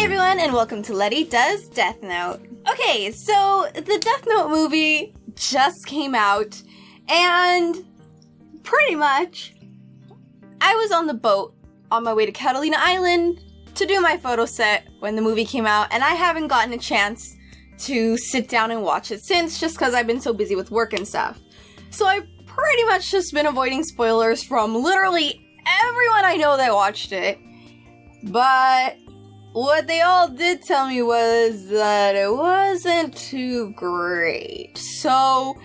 Hey everyone, and welcome to Letty Does Death Note. Okay, so the Death Note movie just came out, and pretty much, I was on the boat on my way to Catalina Island to do my photo set when the movie came out, and I haven't gotten a chance to sit down and watch it since, just because I've been so busy with work and stuff. So I've pretty much just been avoiding spoilers from literally everyone I know that watched it, but what they all did tell me was that it wasn't too great. So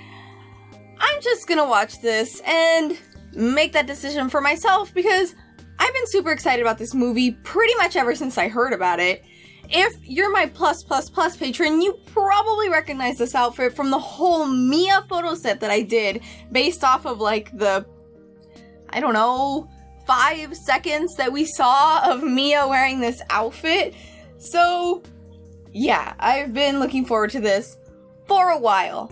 I'm just gonna watch this and make that decision for myself because I've been super excited about this movie pretty much ever since I heard about it. If you're my plus patron, you probably recognize this outfit from the whole Mia photo set that I did based off of like the, I don't know, 5 seconds that we saw of Mia wearing this outfit. So yeah, I've been looking forward to this for a while.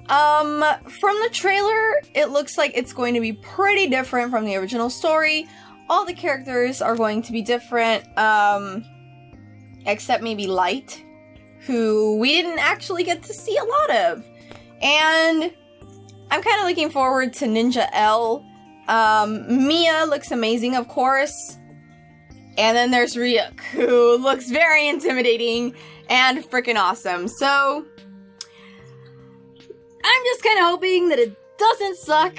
From the trailer, it looks like it's going to be pretty different from the original story. All the characters are going to be different, except maybe Light, who we didn't actually get to see a lot of. And I'm kind of looking forward to Ninja L. Mia looks amazing, of course. And then there's Ryuk, who looks very intimidating and freaking awesome. So I'm just kind of hoping that it doesn't suck,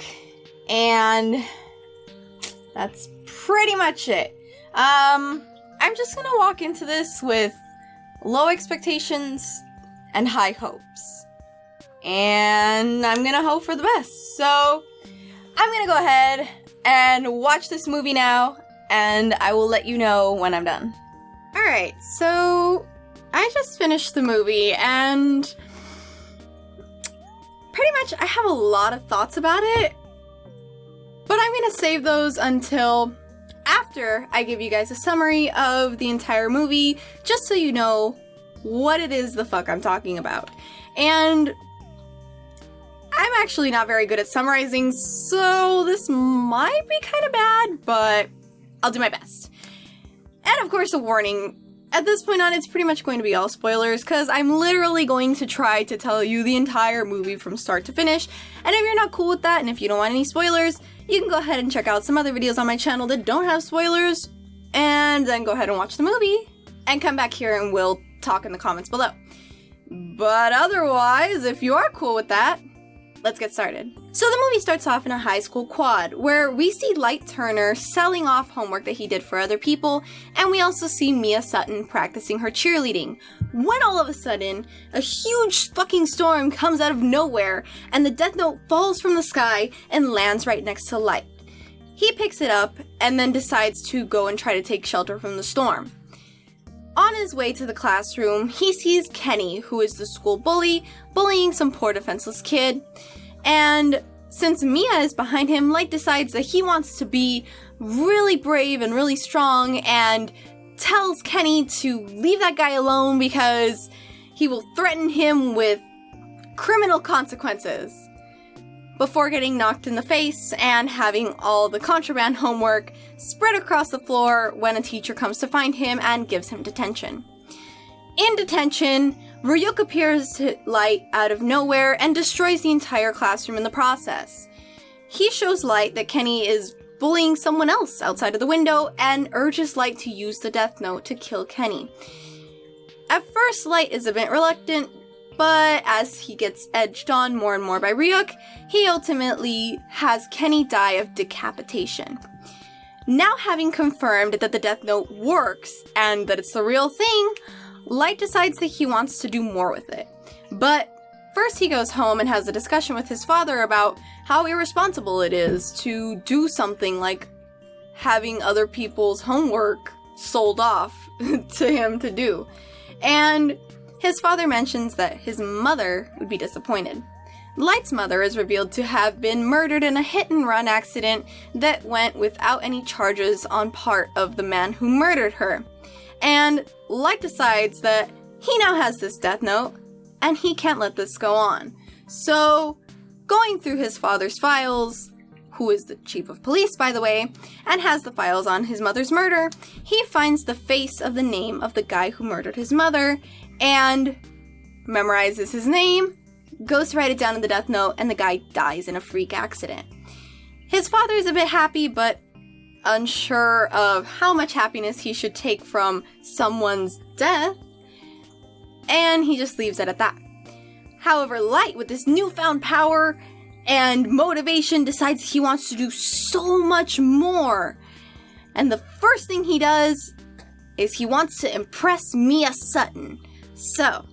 and that's pretty much it. I'm just gonna walk into this with low expectations and high hopes. And I'm gonna hope for the best. So I'm gonna go ahead and watch this movie now, and I will let you know when I'm done. Alright, so I just finished the movie, and pretty much I have a lot of thoughts about it, but I'm gonna save those until after I give you guys a summary of the entire movie, just so you know what it is the fuck I'm talking about. And I'm actually not very good at summarizing, so this might be kind of bad, but I'll do my best. And of course, a warning. At this point on, it's pretty much going to be all spoilers, because I'm literally going to try to tell you the entire movie from start to finish. And if you're not cool with that, and if you don't want any spoilers, you can go ahead and check out some other videos on my channel that don't have spoilers, and then go ahead and watch the movie, and come back here and we'll talk in the comments below. But otherwise, if you are cool with that, let's get started. So the movie starts off in a high school quad, where we see Light Turner selling off homework that he did for other people, and we also see Mia Sutton practicing her cheerleading, when all of a sudden, a huge fucking storm comes out of nowhere, and the Death Note falls from the sky and lands right next to Light. He picks it up, and then decides to go and try to take shelter from the storm. On his way to the classroom, he sees Kenny, who is the school bully, bullying some poor defenseless kid. And since Mia is behind him, Light decides that he wants to be really brave and really strong and tells Kenny to leave that guy alone because he will threaten him with criminal consequences before getting knocked in the face and having all the contraband homework spread across the floor when a teacher comes to find him and gives him detention. In detention, Ryuk appears to Light out of nowhere and destroys the entire classroom in the process. He shows Light that Kenny is bullying someone else outside of the window and urges Light to use the Death Note to kill Kenny. At first, Light is a bit reluctant, but as he gets edged on more and more by Ryuk, he ultimately has Kenny die of decapitation. Now having confirmed that the Death Note works and that it's the real thing, Light decides that he wants to do more with it. But first he goes home and has a discussion with his father about how irresponsible it is to do something like having other people's homework sold off to him to do. And his father mentions that his mother would be disappointed. Light's mother is revealed to have been murdered in a hit-and-run accident that went without any charges on part of the man who murdered her. And Light decides that he now has this Death Note, and he can't let this go on. So, going through his father's files, who is the chief of police, by the way, and has the files on his mother's murder, he finds the face of the name of the guy who murdered his mother and memorizes his name, goes to write it down in the death note, and the guy dies in a freak accident. His father is a bit happy, but unsure of how much happiness he should take from someone's death, and he just leaves it at that. However, Light, with this newfound power and motivation, decides he wants to do so much more. And the first thing he does is he wants to impress Mia Sutton. So,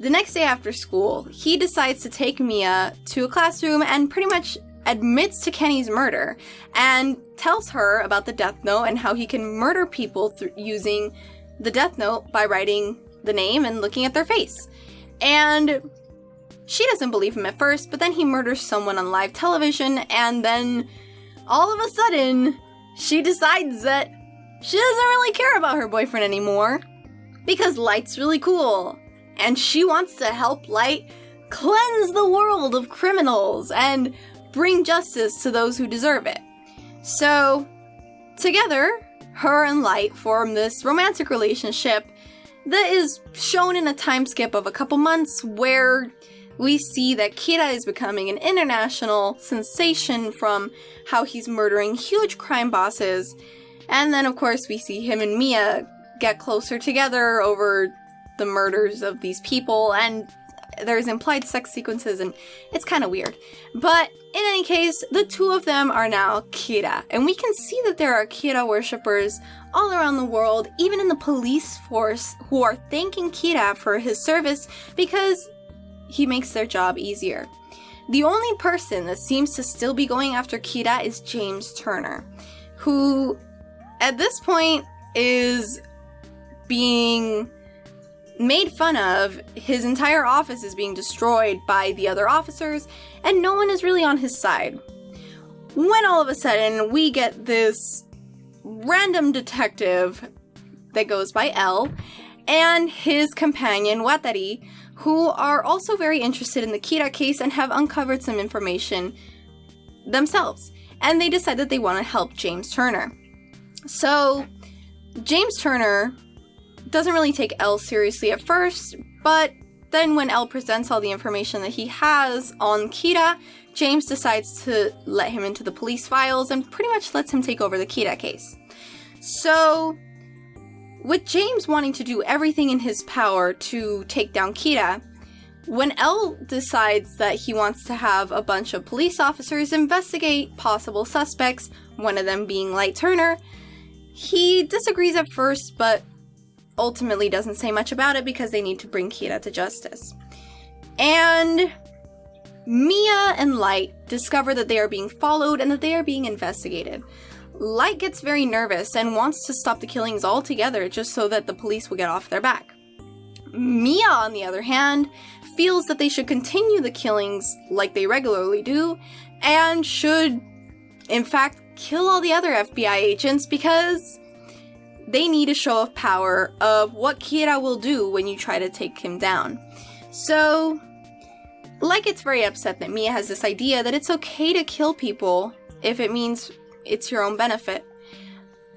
the next day after school, he decides to take Mia to a classroom and pretty much admits to Kenny's murder and tells her about the death note and how he can murder people using the death note by writing the name and looking at their face. And she doesn't believe him at first, but then he murders someone on live television, and then all of a sudden, she decides that she doesn't really care about her boyfriend anymore because Light's really cool, and she wants to help Light cleanse the world of criminals and bring justice to those who deserve it. So, together, her and Light form this romantic relationship that is shown in a time skip of a couple months where we see that Kira is becoming an international sensation from how he's murdering huge crime bosses. And then, of course, we see him and Mia get closer together over the murders of these people, and there's implied sex sequences, and it's kind of weird. But in any case, the two of them are now Kira, and we can see that there are Kira worshippers all around the world, even in the police force, who are thanking Kira for his service because he makes their job easier. The only person that seems to still be going after Kira is James Turner, who at this point is being made fun of. His entire office is being destroyed by the other officers, and no one is really on his side. When all of a sudden we get this random detective that goes by L and his companion Watari, who are also very interested in the Kira case and have uncovered some information themselves. And they decide that they want to help James Turner. So, James Turner doesn't really take L seriously at first, but then when L presents all the information that he has on Kira, James decides to let him into the police files and pretty much lets him take over the Kira case. So, with James wanting to do everything in his power to take down Kira, when L decides that he wants to have a bunch of police officers investigate possible suspects, one of them being Light Turner, he disagrees at first, but ultimately doesn't say much about it because they need to bring Kira to justice. And Mia and Light discover that they are being followed and that they are being investigated. Light gets very nervous and wants to stop the killings altogether just so that the police will get off their back. Mia, on the other hand, feels that they should continue the killings like they regularly do and should, in fact, kill all the other FBI agents because they need a show of power of what Kira will do when you try to take him down. So, Light gets very upset that Mia has this idea that it's okay to kill people if it means it's your own benefit.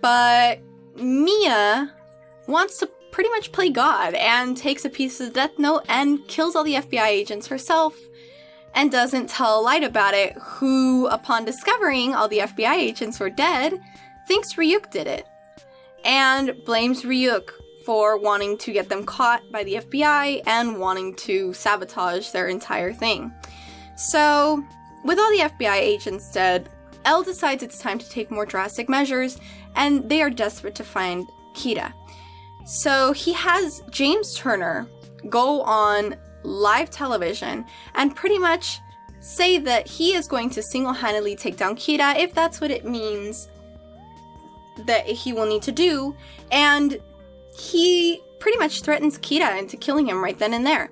But Mia wants to pretty much play God and takes a piece of the death note and kills all the FBI agents herself and doesn't tell Light about it, who, upon discovering all the FBI agents were dead, thinks Ryuk did it and blames Ryuk for wanting to get them caught by the FBI and wanting to sabotage their entire thing. So, with all the FBI agents dead, L decides it's time to take more drastic measures, and they are desperate to find Kira. So he has James Turner go on live television and pretty much say that he is going to single-handedly take down Kira if that's what it means that he will need to do, and he pretty much threatens Kira into killing him right then and there.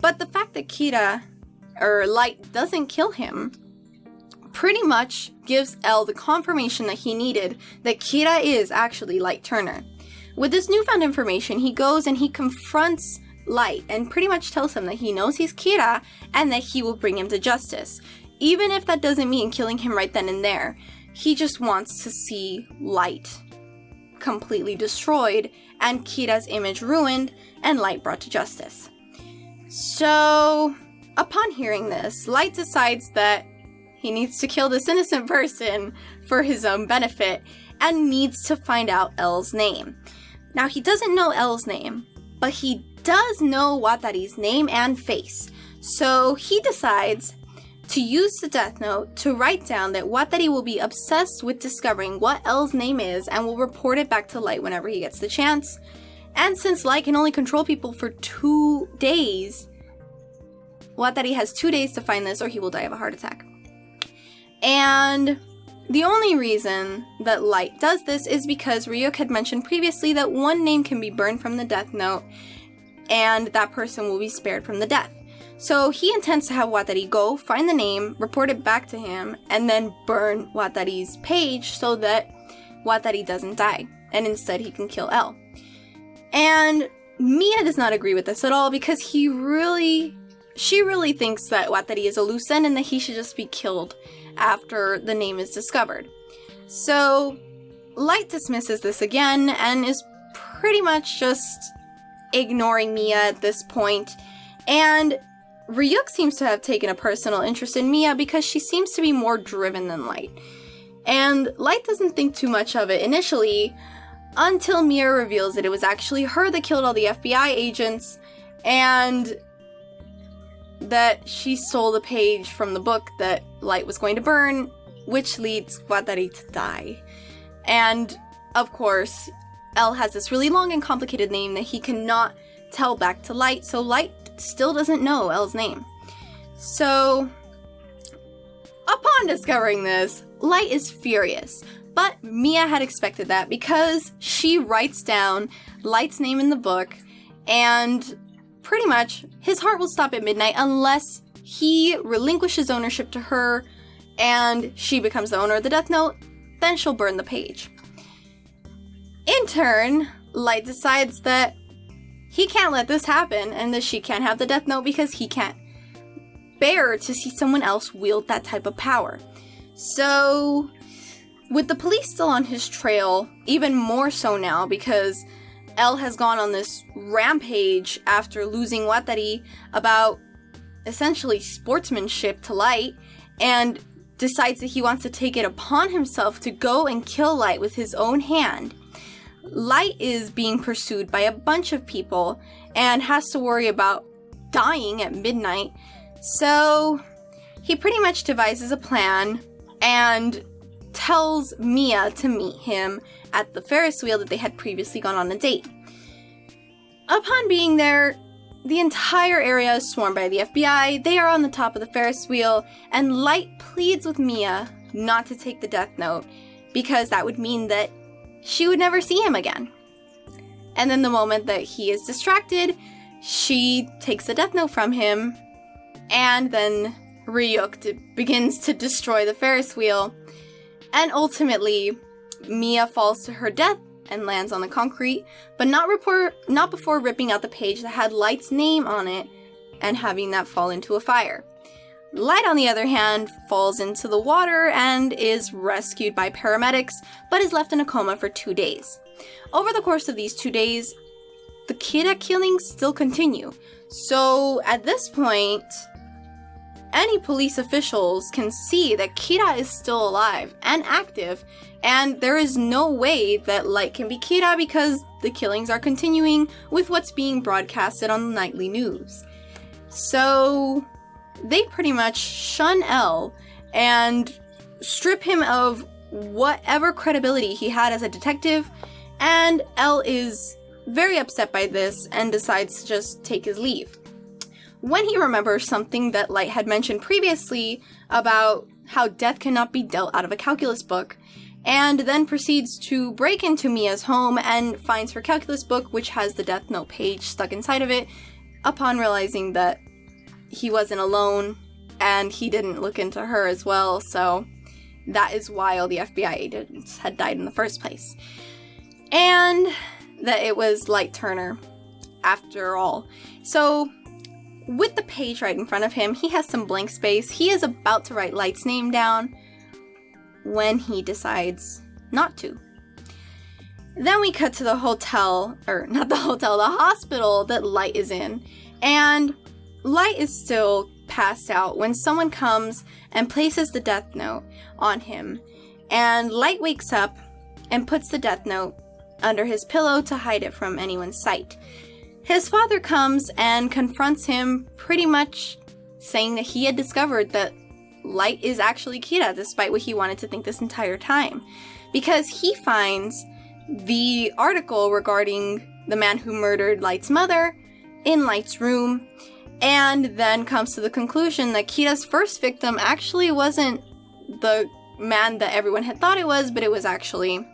But the fact that Light doesn't kill him pretty much gives L the confirmation that he needed that Kira is actually Light Turner. With this newfound information, he goes and he confronts Light and pretty much tells him that he knows he's Kira and that he will bring him to justice. even if that doesn't mean killing him right then and there. He just wants to see Light completely destroyed and Kira's image ruined and Light brought to justice. So, upon hearing this, Light decides that he needs to kill this innocent person for his own benefit and needs to find out L's name. Now, he doesn't know L's name, but he does know Watari's name and face. So he decides to use the Death Note to write down that Watari will be obsessed with discovering what L's name is and will report it back to Light whenever he gets the chance. And since Light can only control people for 2 days, Watari has 2 days to find this or he will die of a heart attack. And the only reason that Light does this is because Ryuk had mentioned previously that one name can be burned from the Death Note and that person will be spared from the death. So he intends to have Watari go, find the name, report it back to him, and then burn Watari's page so that Watari doesn't die, and instead he can kill L. And Mia does not agree with this at all because she really thinks that Watari is a loose end and that he should just be killed after the name is discovered. So Light dismisses this again and is pretty much just ignoring Mia at this point, and Ryuk seems to have taken a personal interest in Mia because she seems to be more driven than Light. And Light doesn't think too much of it initially until Mia reveals that it was actually her that killed all the FBI agents and that she stole the page from the book that Light was going to burn, which leads Watari to die. And, of course, L has this really long and complicated name that he cannot tell back to Light, so Light still doesn't know L's name. So, upon discovering this, Light is furious, but Mia had expected that because she writes down Light's name in the book, and pretty much his heart will stop at midnight unless he relinquishes ownership to her and she becomes the owner of the Death Note, then she'll burn the page. In turn, Light decides that he can't let this happen and that she can't have the Death Note because he can't bear to see someone else wield that type of power. So, with the police still on his trail, even more so now because L has gone on this rampage after losing Watari about essentially sportsmanship to Light and decides that he wants to take it upon himself to go and kill Light with his own hand. Light is being pursued by a bunch of people and has to worry about dying at midnight, so he pretty much devises a plan and tells Mia to meet him at the Ferris wheel that they had previously gone on a date. Upon being there, the entire area is swarmed by the FBI. They are on the top of the Ferris wheel, and Light pleads with Mia not to take the Death Note because that would mean that she would never see him again. And then the moment that he is distracted, she takes the Death Note from him, and then Ryuk begins to destroy the Ferris wheel, and ultimately, Mia falls to her death and lands on the concrete, but not before ripping out the page that had Light's name on it and having that fall into a fire. Light, on the other hand, falls into the water and is rescued by paramedics, but is left in a coma for 2 days. Over the course of these 2 days, the Kira killings still continue. So at this point, any police officials can see that Kira is still alive and active, and there is no way that Light can be Kira because the killings are continuing with what's being broadcasted on the nightly news. So they pretty much shun L and strip him of whatever credibility he had as a detective, and L is very upset by this and decides to just take his leave. When he remembers something that Light had mentioned previously about how death cannot be dealt out of a calculus book, and then proceeds to break into Mia's home and finds her calculus book, which has the Death Note page stuck inside of it, upon realizing that he wasn't alone and he didn't look into her as well, so that is why all the FBI agents had died in the first place. And that it was Light Turner, after all. So with the page right in front of him, he has some blank space. He is about to write Light's name down when he decides not to. Then we cut to the hotel, or not the hotel, the hospital that Light is in. And Light is still passed out when someone comes and places the death note on him. And Light wakes up and puts the death note under his pillow to hide it from anyone's sight. His father comes and confronts him, pretty much saying that he had discovered that Light is actually Kira, despite what he wanted to think this entire time. Because he finds the article regarding the man who murdered Light's mother in Light's room, and then comes to the conclusion that Kira's first victim actually wasn't the man that everyone had thought it was, but it was actually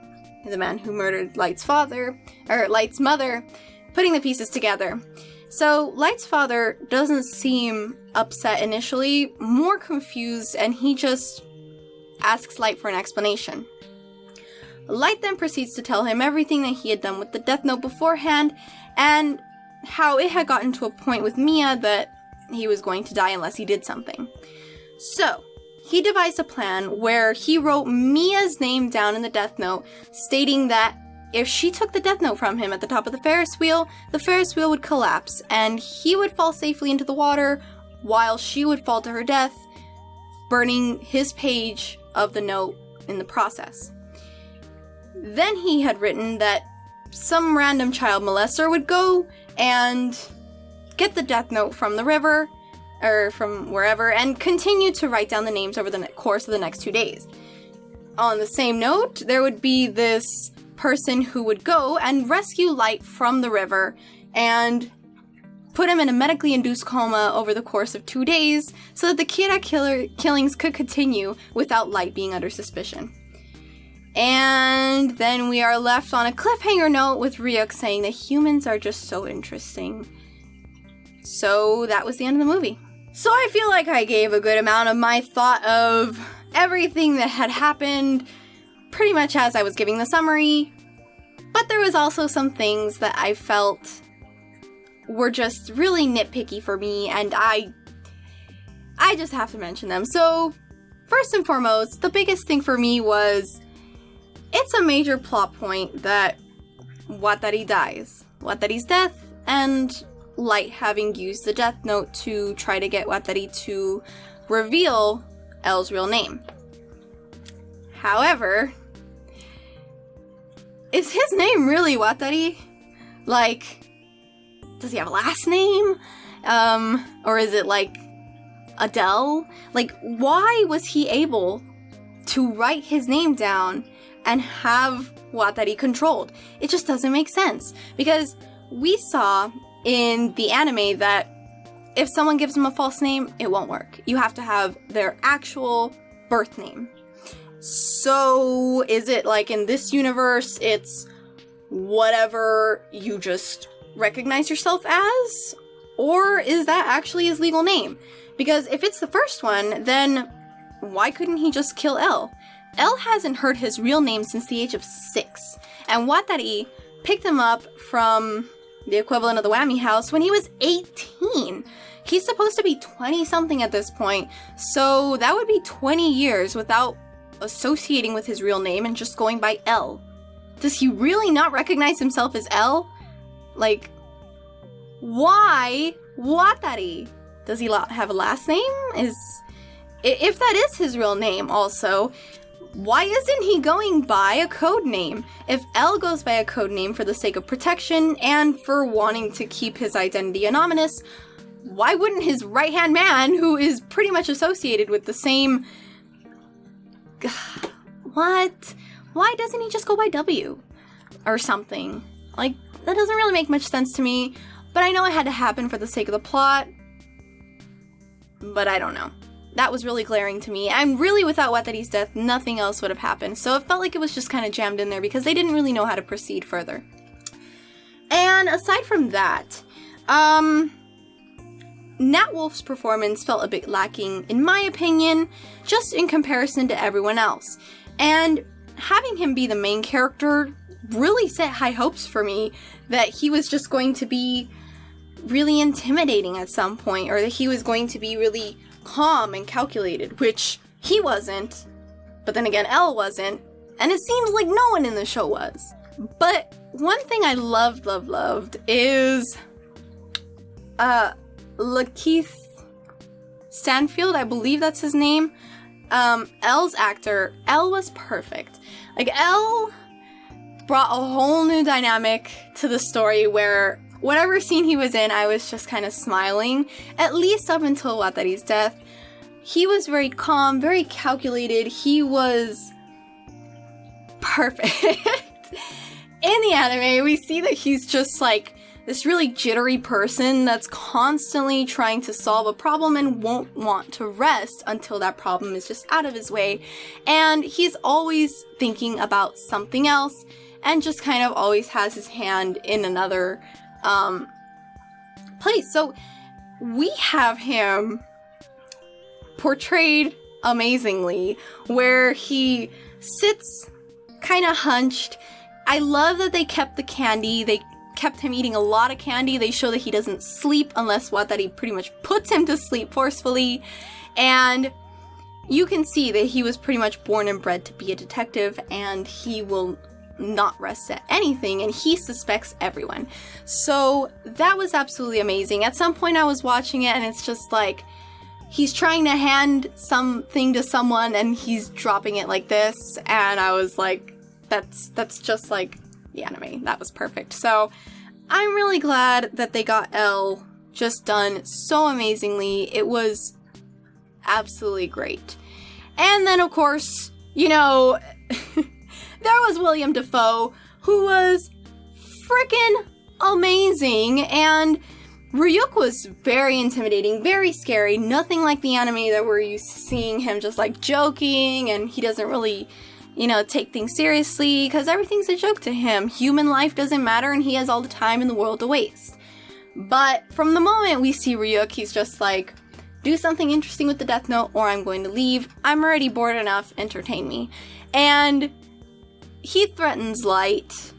the man who murdered Light's mother, putting the pieces together. So Light's father doesn't seem upset initially, more confused, and he just asks Light for an explanation. Light then proceeds to tell him everything that he had done with the death note beforehand, and how it had gotten to a point with Mia that he was going to die unless he did something. So, he devised a plan where he wrote Mia's name down in the death note, stating that if she took the death note from him at the top of the Ferris wheel would collapse, and he would fall safely into the water, while she would fall to her death, burning his page of the note in the process. Then he had written that some random child molester would go and get the death note from the river, or from wherever, and continue to write down the names over the course of the next 2 days. On the same note, there would be this person who would go and rescue Light from the river and put him in a medically induced coma over the course of 2 days so that the Kira killings could continue without Light being under suspicion. And then we are left on a cliffhanger note with Ryuk saying that humans are just so interesting. So that was the end of the movie. So I feel like I gave a good amount of my thought of everything that had happened pretty much as I was giving the summary, but there was also some things that I felt were just really nitpicky for me, and I just have to mention them. So first and foremost, the biggest thing for me was it's a major plot point that Watari dies. Watari's death and Light having used the death note to try to get Watari to reveal L's real name. However, is his name really Watari? Like, does he have a last name? Or is it like Adele? Like, why was he able to write his name down and have Watari controlled? It just doesn't make sense. Because we saw in the anime that if someone gives them a false name, it won't work. You have to have their actual birth name. So is it like in this universe, it's whatever you just recognize yourself as? Or is that actually his legal name? Because if it's the first one, then why couldn't he just kill L? L hasn't heard his real name since the age of 6. And Watari picked him up from the equivalent of the Whammy House when he was 18. He's supposed to be 20-something at this point, so that would be 20 years without associating with his real name and just going by L. Does he really not recognize himself as L? Like, why Watari? Does he have a last name? If that is his real name also, why isn't he going by a code name? If L goes by a code name for the sake of protection and for wanting to keep his identity anonymous, why wouldn't his right-hand man, who is pretty much associated with the same... What? Why doesn't he just go by W? Or something? Like, that doesn't really make much sense to me, but I know it had to happen for the sake of the plot. But I don't know. That was really glaring to me, and really without Watari's death, nothing else would have happened, so it felt like it was just kind of jammed in there because they didn't really know how to proceed further. And aside from that, Nat Wolff's performance felt a bit lacking, in my opinion, just in comparison to everyone else. And having him be the main character really set high hopes for me that he was just going to be really intimidating at some point, or that he was going to be really calm and calculated, which he wasn't, but then again, Elle wasn't, and it seems like no one in the show was. But one thing I loved is Lakeith Stanfield, I believe that's his name. Elle's actor. Elle was perfect. Like, Elle brought a whole new dynamic to the story where whatever scene he was in, I was just kind of smiling, at least up until Watari's death. He was very calm, very calculated. He was perfect. In the anime, we see that he's just like this really jittery person that's constantly trying to solve a problem and won't want to rest until that problem is just out of his way. And he's always thinking about something else and just kind of always has his hand in another place. So we have him portrayed amazingly, where he sits kind of hunched. I love that they kept the candy. They kept him eating a lot of candy. They show that he doesn't sleep unless Watari pretty much puts him to sleep forcefully. And you can see that he was pretty much born and bred to be a detective, and he will not rest at anything, and he suspects everyone. So that was absolutely amazing. At some point I was watching it and it's just like he's trying to hand something to someone and he's dropping it like this, and I was like, that's just like the anime. That was perfect. So I'm really glad that they got Elle just done so amazingly. It was absolutely great. And then of course, you know, there was William Dafoe, who was freaking amazing, and Ryuk was very intimidating, very scary, nothing like the anime that we're used to seeing him just like joking, and he doesn't really, you know, take things seriously, because everything's a joke to him. Human life doesn't matter, and he has all the time in the world to waste. But from the moment we see Ryuk, he's just like, do something interesting with the Death Note, or I'm going to leave. I'm already bored enough, entertain me. And he threatens Light.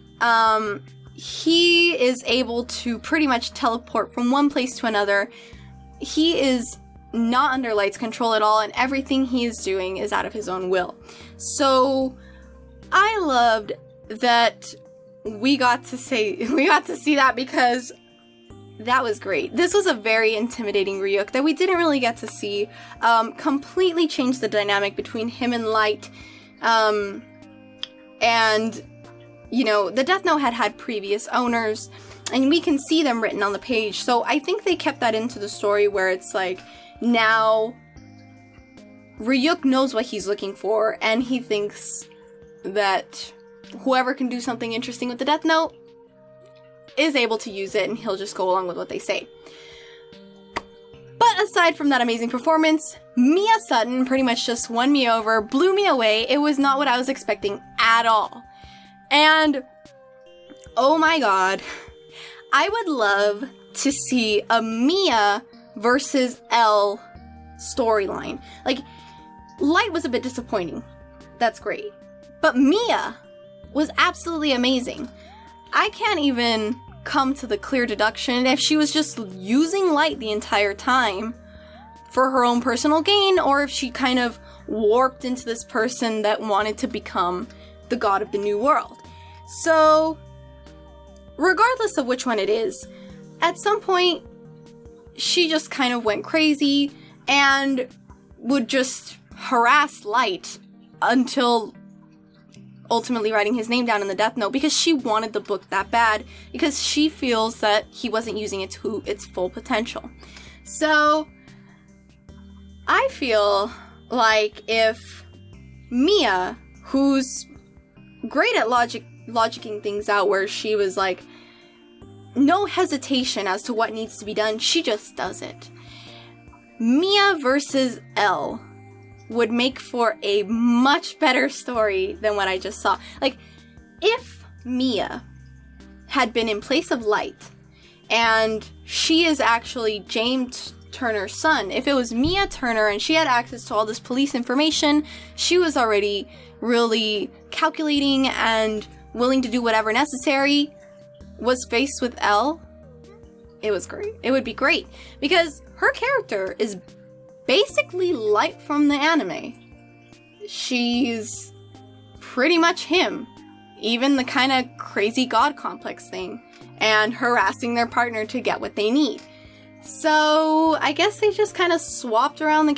He is able to pretty much teleport from one place to another. He is not under Light's control at all, and everything he is doing is out of his own will. So I loved that we got to see that, because that was great. This was a very intimidating Ryuk that we didn't really get to see. Completely changed the dynamic between him and Light. And, you know, the Death Note had previous owners, and we can see them written on the page. So I think they kept that into the story, where it's like, now Ryuk knows what he's looking for, and he thinks that whoever can do something interesting with the Death Note is able to use it, and he'll just go along with what they say. But aside from that amazing performance, Mia Sutton pretty much just won me over, blew me away. It was not what I was expecting at all. And, oh my god, I would love to see a Mia versus Elle storyline. Like, Light was a bit disappointing. That's great. But Mia was absolutely amazing. I can't even come to the clear deduction if she was just using Light the entire time for her own personal gain, or if she kind of warped into this person that wanted to become the god of the new world. So, regardless of which one it is, at some point, she just kind of went crazy and would just harass Light until ultimately writing his name down in the Death Note, because she wanted the book that bad, because she feels that he wasn't using it to its full potential. So, I feel like if Mia, who's great at logicking things out, where she was like, no hesitation as to what needs to be done, she just does it. Mia versus Elle would make for a much better story than what I just saw. Like, if Mia had been in place of Light, and she is actually James Turner's son, if it was Mia Turner and she had access to all this police information, she was already really calculating and willing to do whatever necessary, was faced with Elle, it was great. It would be great because her character is basically Light from the anime. She's pretty much him. Even the kind of crazy god complex thing and harassing their partner to get what they need. So I guess they just kind of swapped around the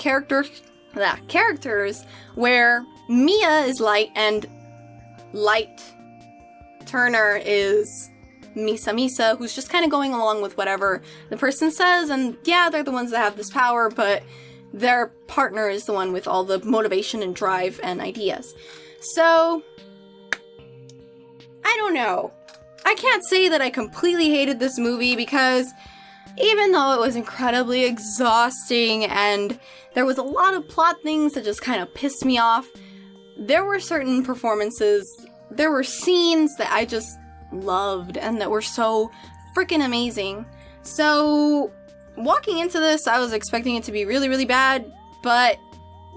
characters where Mia is Light and Light Turner is Misa, who's just kind of going along with whatever the person says, and yeah, they're the ones that have this power, but their partner is the one with all the motivation and drive and ideas. So, I don't know. I can't say that I completely hated this movie because even though it was incredibly exhausting and there was a lot of plot things that just kind of pissed me off, there were certain performances, there were scenes that I just loved and that were so freaking amazing. So, walking into this, I was expecting it to be really, really bad, but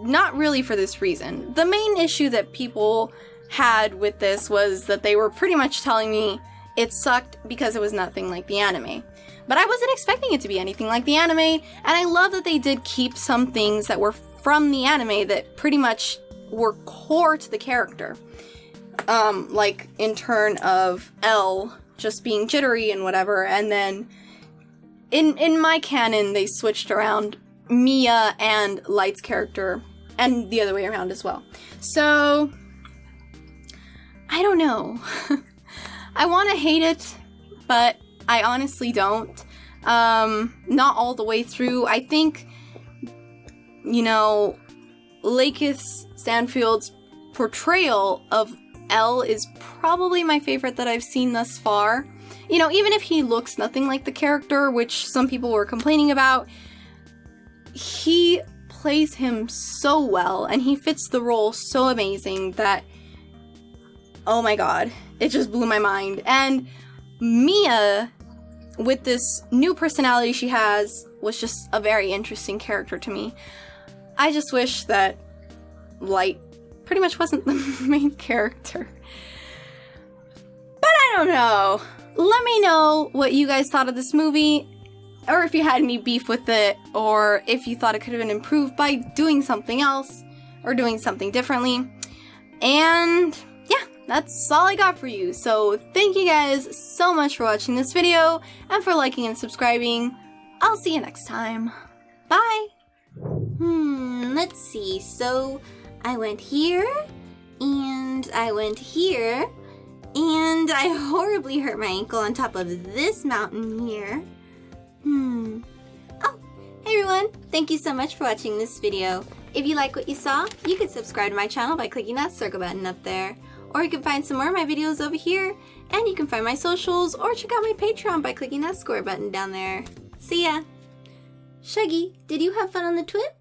not really for this reason. The main issue that people had with this was that they were pretty much telling me it sucked because it was nothing like the anime. But I wasn't expecting it to be anything like the anime, and I love that they did keep some things that were from the anime that pretty much were core to the character. Like in turn of L just being jittery and whatever, and then in my canon they switched around Mia and Light's character, and the other way around as well. So, I don't know. I want to hate it, but I honestly don't. Not all the way through. I think, you know, Lakeith Stanfield's portrayal of L is probably my favorite that I've seen thus far. You know, even if he looks nothing like the character, which some people were complaining about, he plays him so well, and he fits the role so amazing that, oh my god, it just blew my mind. And Mia, with this new personality she has, was just a very interesting character to me. I just wish that Light pretty much wasn't the main character. But I don't know. Let me know what you guys thought of this movie, or if you had any beef with it, or if you thought it could have been improved by doing something else, or doing something differently. And yeah, that's all I got for you. So thank you guys so much for watching this video, and for liking and subscribing. I'll see you next time. Bye! Let's see. So, I went here, and I went here, and I horribly hurt my ankle on top of this mountain here. Oh, hey everyone! Thank you so much for watching this video. If you like what you saw, you can subscribe to my channel by clicking that circle button up there. Or you can find some more of my videos over here, and you can find my socials, or check out my Patreon by clicking that square button down there. See ya! Shuggy, did you have fun on the trip?